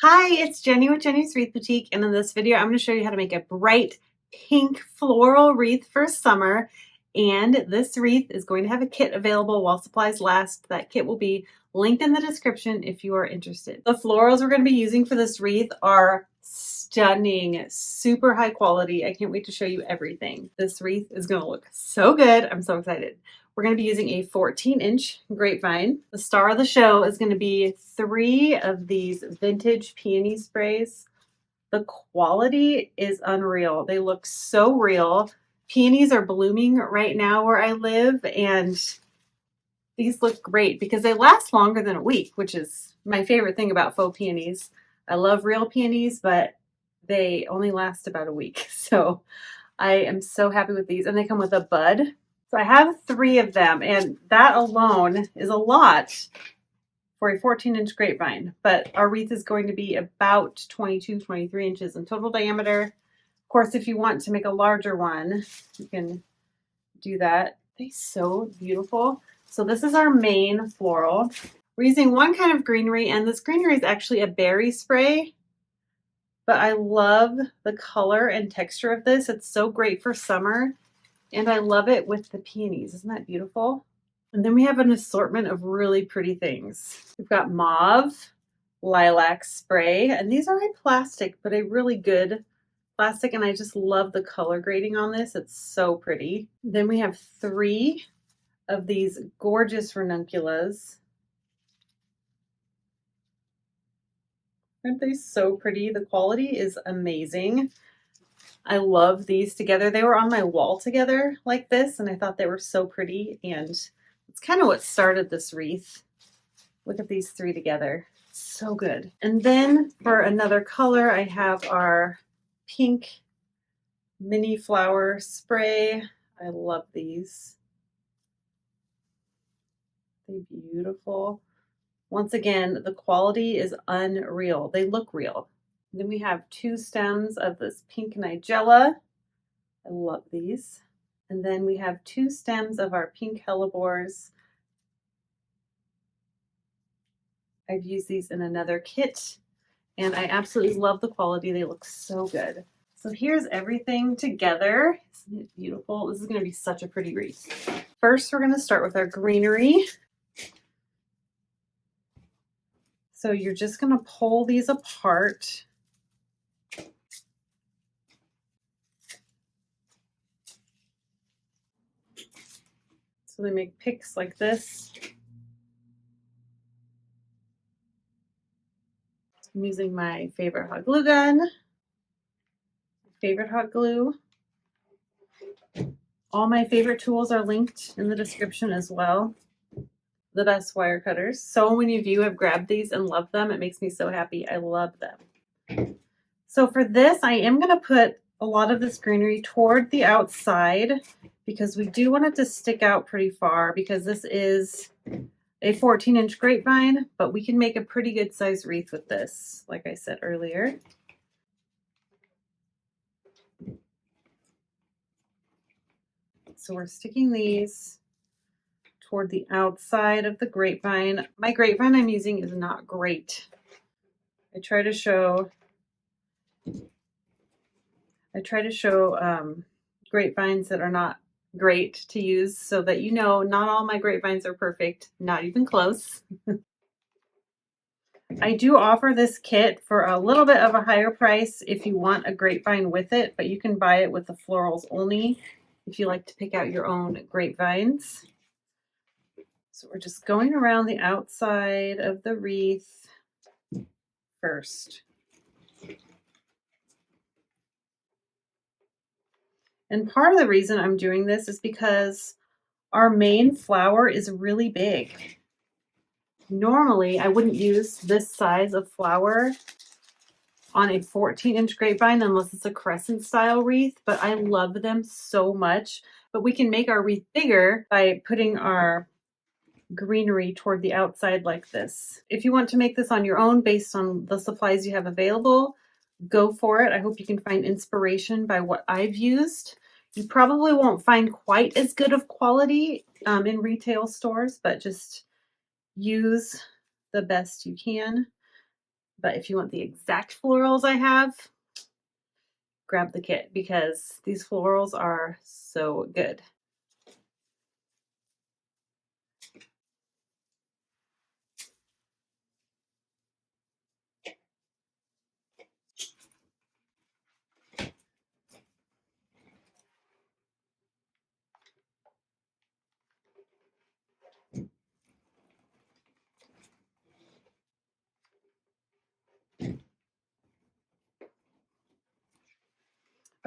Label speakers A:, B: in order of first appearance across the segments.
A: Hi, it's Jenny with Jenny's Wreath Boutique, and in this video I'm going to show you how to make a bright pink floral wreath for summer. And this wreath is going to have a kit available while supplies last. That kit will be linked in the description if you are interested. The florals we're going to be using for this wreath are stunning, super high quality. I can't wait to show you everything. This wreath is going to look so good. I'm so excited. We're going to be using a 14-inch grapevine. The star of the show is going to be 3 of these vintage peony sprays. The quality is unreal. They look so real. Peonies are blooming right now where I live, and these look great because they last longer than a week, which is my favorite thing about faux peonies. I love real peonies, but they only last about a week. So I am so happy with these, and they come with a bud. So I have 3 of them, and that alone is a lot for a 14-inch grapevine, but our wreath is going to be about 22, 23 inches in total diameter. Of course, if you want to make a larger one, you can do that. They're so beautiful. So this is our main floral. We're using one kind of greenery, and this greenery is actually a berry spray, but I love the color and texture of this. It's so great for summer. And I love it with the peonies. Isn't that beautiful? And then we have an assortment of really pretty things. We've got mauve, lilac spray, and these are a plastic, but a really good plastic, and I just love the color grading on this. It's so pretty. Then we have 3 of these gorgeous ranunculus. Aren't they so pretty? The quality is amazing. I love these together. They were on my wall together like this, and I thought they were so pretty, and it's kind of what started this wreath. Look at these 3 together. So good. And then for another color, I have our pink mini flower spray. I love these. They're beautiful. Once again, the quality is unreal. They look real. Then we have 2 stems of this pink nigella. I love these. And then we have 2 stems of our pink hellebores. I've used these in another kit, and I absolutely love the quality. They look so good. So here's everything together. Isn't it beautiful? This is going to be such a pretty wreath. First, we're going to start with our greenery. So you're just going to pull these apart. So they make picks like this. I'm using my favorite hot glue gun, favorite hot glue. All my favorite tools are linked in the description as well. The best wire cutters. So many of you have grabbed these and love them. It makes me so happy. I love them. So for this, I am going to put a lot of this greenery toward the outside because we do want it to stick out pretty far, because this is a 14-inch grapevine, but we can make a pretty good size wreath with this, like I said earlier. So we're sticking these toward the outside of the grapevine. My grapevine I'm using is not great. I try to show grapevines that are not great to use, so that you know not all my grapevines are perfect, not even close. I do offer this kit for a little bit of a higher price if you want a grapevine with it, but you can buy it with the florals only if you like to pick out your own grapevines. So we're just going around the outside of the wreath first. And part of the reason I'm doing this is because our main flower is really big. Normally, I wouldn't use this size of flower on a 14-inch grapevine unless it's a crescent style wreath, but I love them so much. But we can make our wreath bigger by putting our greenery toward the outside like this. If you want to make this on your own based on the supplies you have available, go for it. I hope you can find inspiration by what I've used. You probably won't find quite as good of quality in retail stores, but just use the best you can. But if you want the exact florals I have, grab the kit because these florals are so good.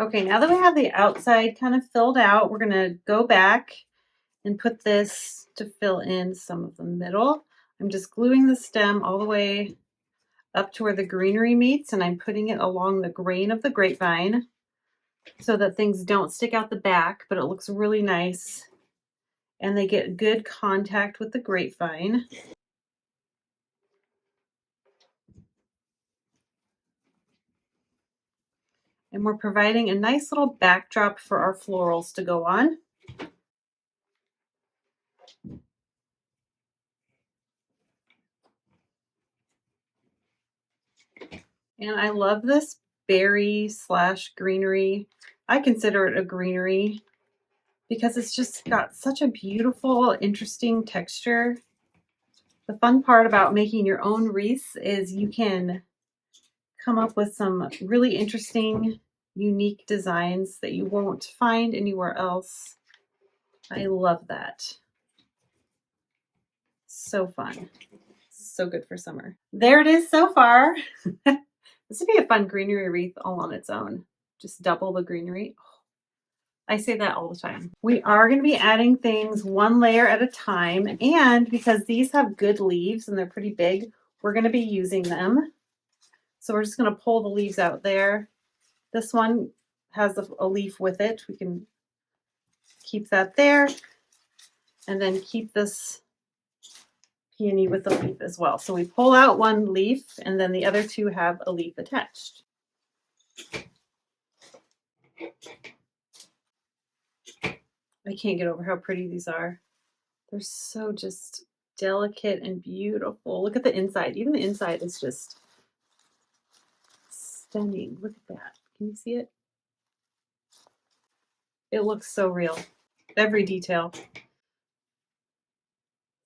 A: Okay, now that we have the outside kind of filled out, we're gonna go back and put this to fill in some of the middle. I'm just gluing the stem all the way up to where the greenery meets, and I'm putting it along the grain of the grapevine so that things don't stick out the back, but it looks really nice. And they get good contact with the grapevine. And we're providing a nice little backdrop for our florals to go on. And I love this berry slash greenery. I consider it a greenery because it's just got such a beautiful, interesting texture. The fun part about making your own wreaths is you can come up with some really interesting, unique designs that you won't find anywhere else. I love that. So fun. So good for summer. There it is so far. This would be a fun greenery wreath all on its own. Just double the greenery. I say that all the time. We are going to be adding things one layer at a time, and because these have good leaves and they're pretty big, we're going to be using them. So we're just going to pull the leaves out there. This one has a leaf with it. We can keep that there and then keep this peony with the leaf as well. So we pull out one leaf and then the other two have a leaf attached. I can't get over how pretty these are. They're so just delicate and beautiful. Look at the inside. Even the inside is just stunning. Look at that. Can you see it? It looks so real. Every detail.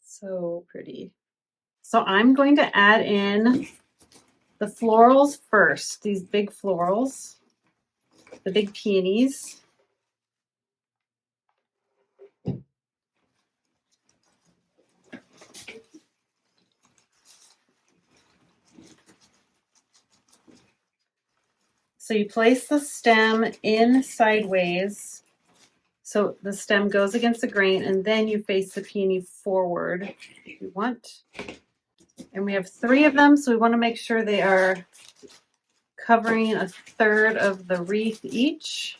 A: So pretty. So I'm going to add in the florals first. These big florals. The big peonies. So you place the stem in sideways, so the stem goes against the grain, and then you face the peony forward if you want. And we have 3 of them, so we want to make sure they are covering a third of the wreath each.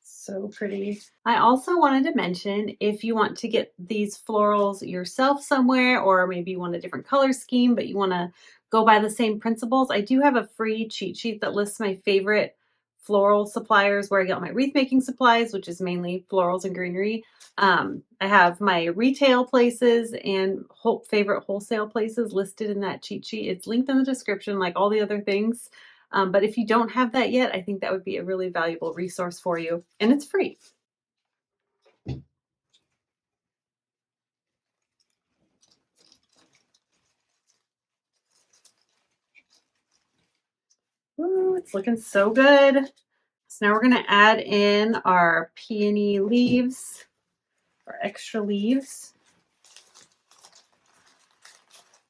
A: So pretty. I also wanted to mention, if you want to get these florals yourself somewhere, or maybe you want a different color scheme, but you want to go by the same principles, I do have a free cheat sheet that lists my favorite floral suppliers where I get all my wreath making supplies, which is mainly florals and greenery. I have my retail places and favorite wholesale places listed in that cheat sheet. It's linked in the description like all the other things. But if you don't have that yet, I think that would be a really valuable resource for you, and it's free. Ooh, it's looking so good. So now we're going to add in our peony leaves, our extra leaves.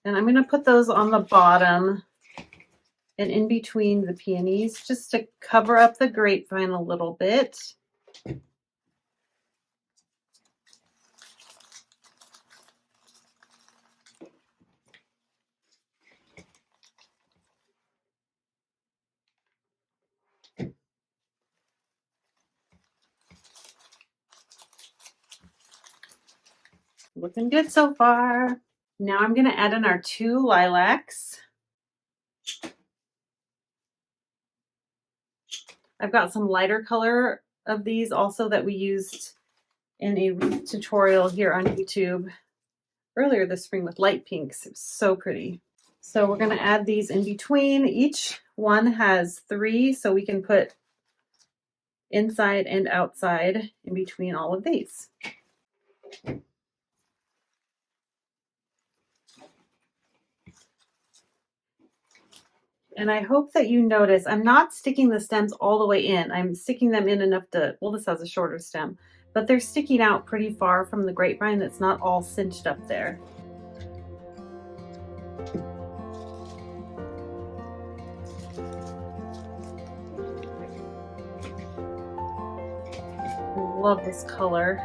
A: And I'm going to put those on the bottom and in between the peonies just to cover up the grapevine a little bit. Looking good so far. Now I'm going to add in our 2 lilacs. I've got some lighter color of these also that we used in a wreath tutorial here on YouTube earlier this spring with light pinks. It was so pretty. So we're going to add these in between. Each one has 3, so we can put inside and outside in between all of these. And I hope that you notice I'm not sticking the stems all the way in. I'm sticking them in enough to, well, this has a shorter stem, but they're sticking out pretty far from the grapevine. That's not all cinched up there. I love this color.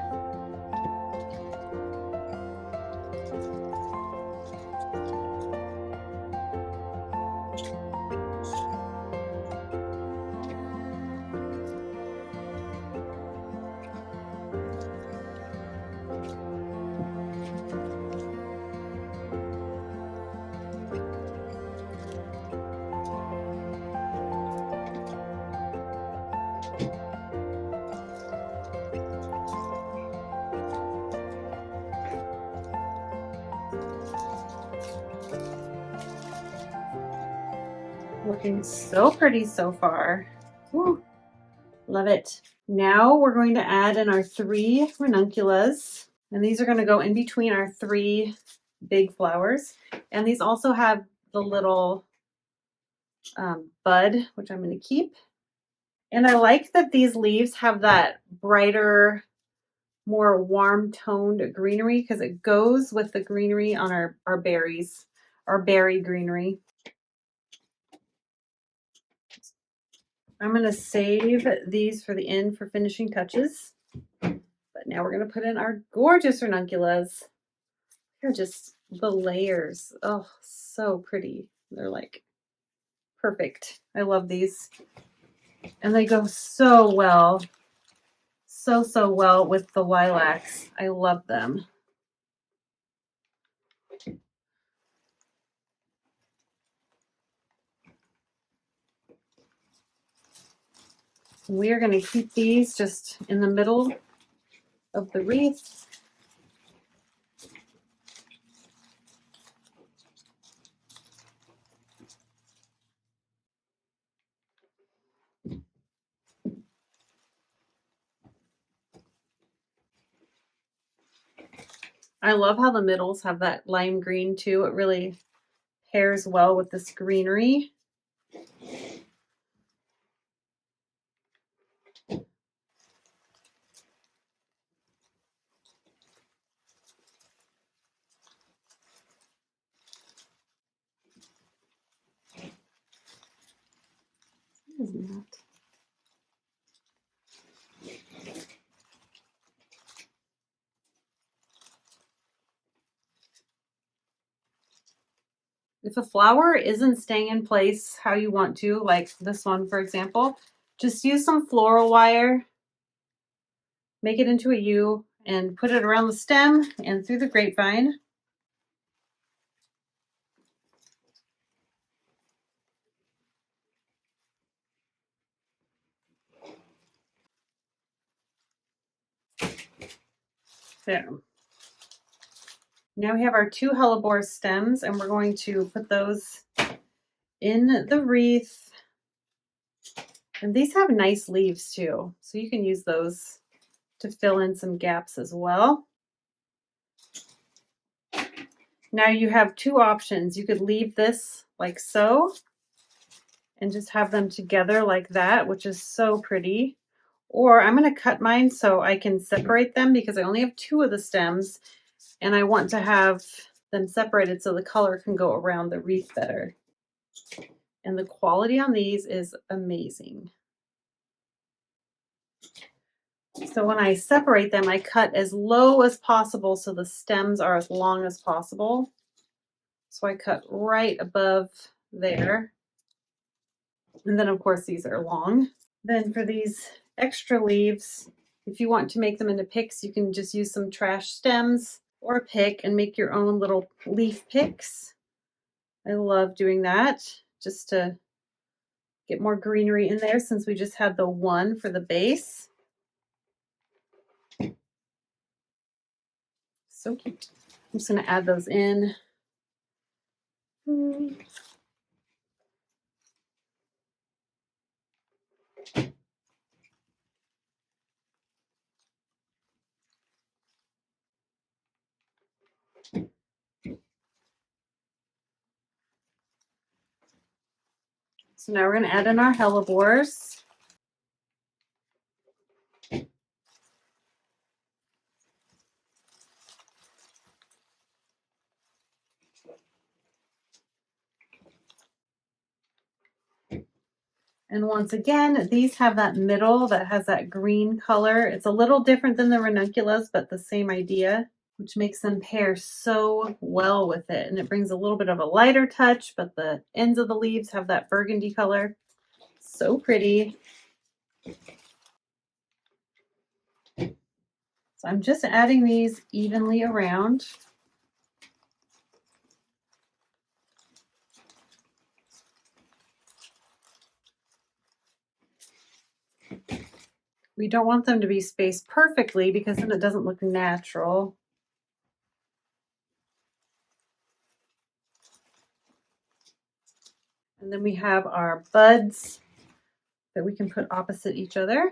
A: Looking so pretty so far. Woo, love it. Now we're going to add in our 3 ranunculus, and these are going to go in between our 3 big flowers. And these also have the little bud, which I'm going to keep. And I like that these leaves have that brighter, more warm toned greenery because it goes with the greenery on our berries, our berry greenery. I'm going to save these for the end for finishing touches. But now we're going to put in our gorgeous ranunculus. They're just the layers. Oh, so pretty. They're like perfect. I love these. And they go so well. So well with the lilacs. I love them. We are going to keep these just in the middle of the wreath. I love how the middles have that lime green too. It really pairs well with this greenery. Isn't that? If a flower isn't staying in place how you want to, like this one, for example, just use some floral wire, make it into a U, and put it around the stem and through the grapevine. There. Now we have our 2 hellebore stems, and we're going to put those in the wreath. And these have nice leaves too, so you can use those to fill in some gaps as well. Now you have 2 options. You could leave this like so and just have them together like that, which is so pretty. Or I'm going to cut mine so I can separate them because I only have 2 of the stems and I want to have them separated so the color can go around the wreath better. And the quality on these is amazing. So when I separate them, I cut as low as possible so the stems are as long as possible. So I cut right above there. And then of course these are long. Then for these extra leaves, if you want to make them into picks, you can just use some trash stems or pick and make your own little leaf picks. I love doing that just to get more greenery in there since we just had the one for the base. So cute. I'm just going to add those in. So now we're going to add in our hellebores. And once again, these have that middle that has that green color. It's a little different than the ranunculus, but the same idea, which makes them pair so well with it. And it brings a little bit of a lighter touch, but the ends of the leaves have that burgundy color. So pretty. So I'm just adding these evenly around. We don't want them to be spaced perfectly because then it doesn't look natural. And then we have our buds that we can put opposite each other.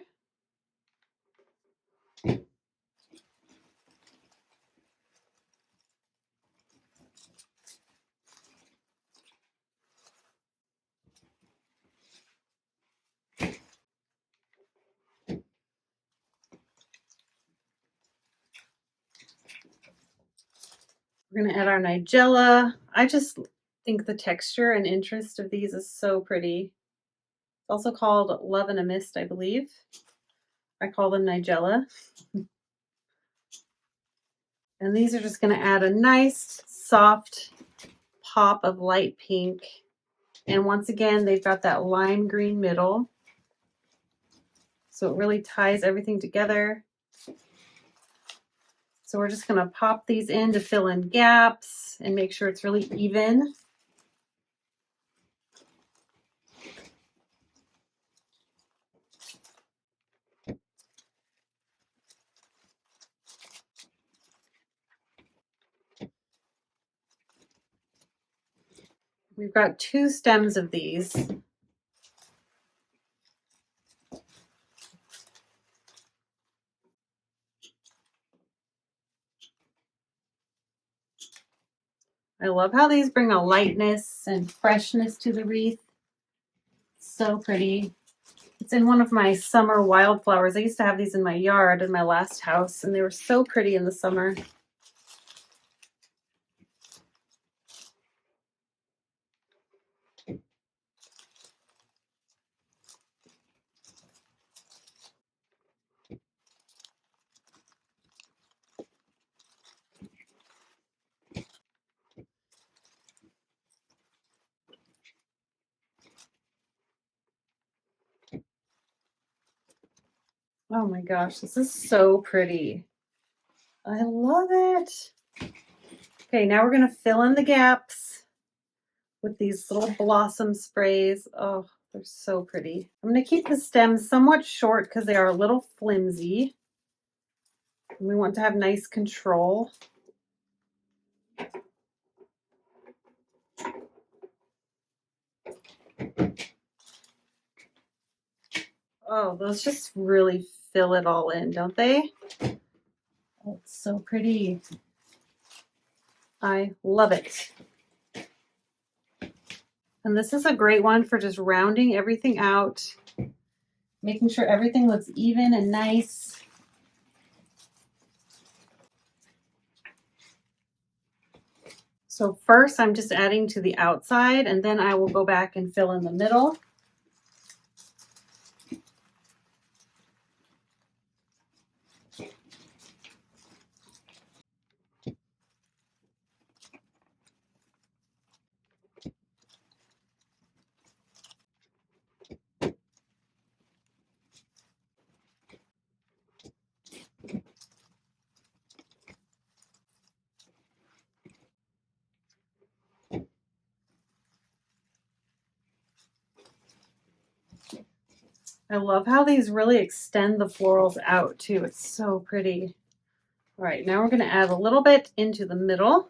A: We're going to add our nigella. I just think the texture and interest of these is so pretty. It's also called Love in a Mist, I believe. I call them nigella. And these are just going to add a nice, soft pop of light pink. And once again, they've got that lime green middle. So it really ties everything together. So we're just going to pop these in to fill in gaps and make sure it's really even. We've got 2 stems of these. I love how these bring a lightness and freshness to the wreath. So pretty. It's in one of my summer wildflowers. I used to have these in my yard in my last house, and they were so pretty in the summer. Oh my gosh, this is so pretty. I love it. Okay, now we're going to fill in the gaps with these little blossom sprays. Oh, they're so pretty. I'm going to keep the stems somewhat short because they are a little flimsy. And we want to have nice control. Oh, those just really fill it all in, don't they? Oh, it's so pretty. I love it. And this is a great one for just rounding everything out, making sure everything looks even and nice. So first I'm just adding to the outside, and then I will go back and fill in the middle. I love how these really extend the florals out too. It's so pretty. All right, now we're going to add a little bit into the middle.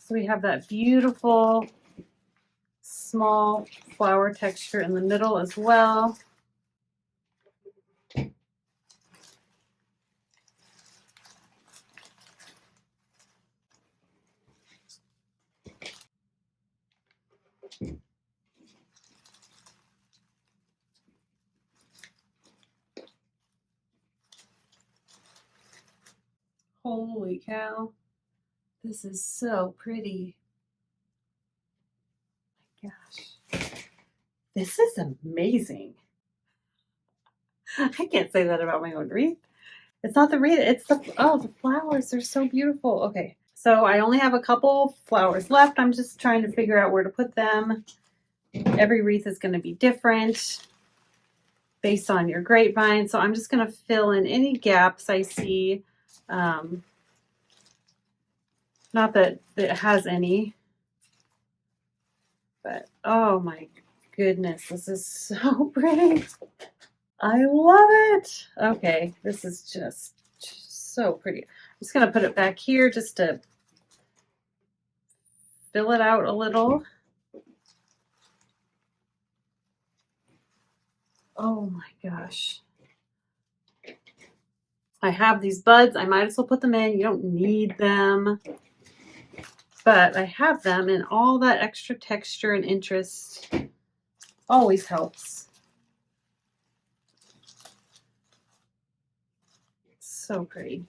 A: So we have that beautiful small flower texture in the middle as well. Holy cow. This is so pretty. My gosh. This is amazing. I can't say that about my own wreath. It's not the wreath, it's the, oh, the flowers are so beautiful. Okay, so I only have a couple flowers left. I'm just trying to figure out where to put them. Every wreath is going to be different based on your grapevine. So I'm just going to fill in any gaps I see. Not that it has any, but oh my goodness, this is so pretty. I love it. Okay, this is just so pretty. I'm just going to put it back here just to fill it out a little. Oh my gosh. I have these buds. I might as well put them in. You don't need them. But I have them, and all that extra texture and interest always helps. So pretty.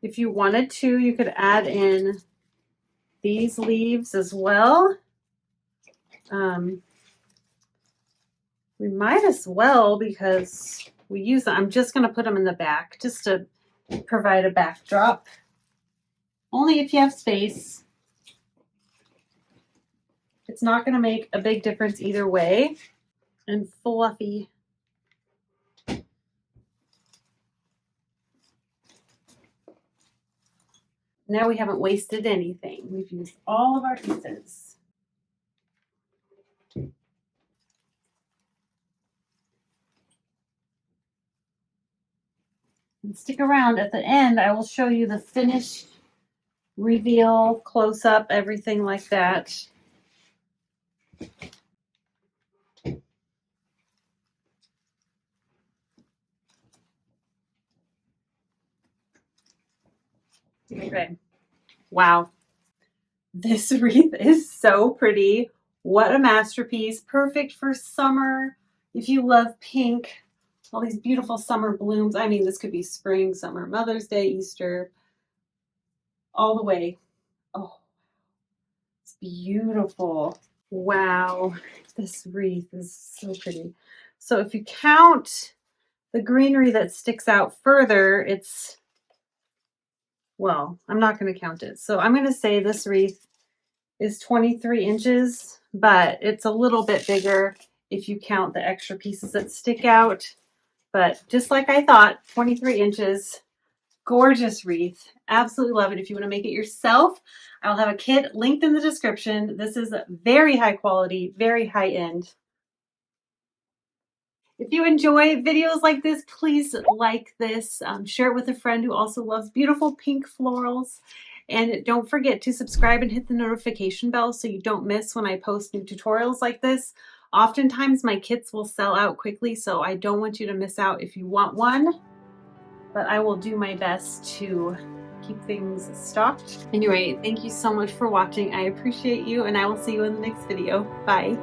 A: If you wanted to, you could add in these leaves as well. We might as well because we use them. I'm just going to put them in the back just to provide a backdrop. Only if you have space. It's not going to make a big difference either way. And fluffy. Now we haven't wasted anything. We've used all of our pieces. And stick around. At the end, I will show you the finished reveal, close up, everything like that. Okay. Wow. This wreath is so pretty. What a masterpiece. Perfect for summer. If you love pink, all these beautiful summer blooms. I mean, this could be spring, summer, Mother's Day, Easter, all the way. Oh, it's beautiful. Wow. This wreath is so pretty. So if you count the greenery that sticks out further, it's, well, I'm not going to count it. So I'm going to say this wreath is 23 inches, but it's a little bit bigger if you count the extra pieces that stick out. But just like I thought, 23 inches, gorgeous wreath. Absolutely love it. If you want to make it yourself, I'll have a kit linked in the description. This is very high quality, very high end. If you enjoy videos like this, please like this, share it with a friend who also loves beautiful pink florals. And don't forget to subscribe and hit the notification bell so you don't miss when I post new tutorials like this. Oftentimes my kits will sell out quickly, so I don't want you to miss out if you want one. But I will do my best to keep things stocked. Anyway, thank you so much for watching. I appreciate you, and I will see you in the next video. Bye.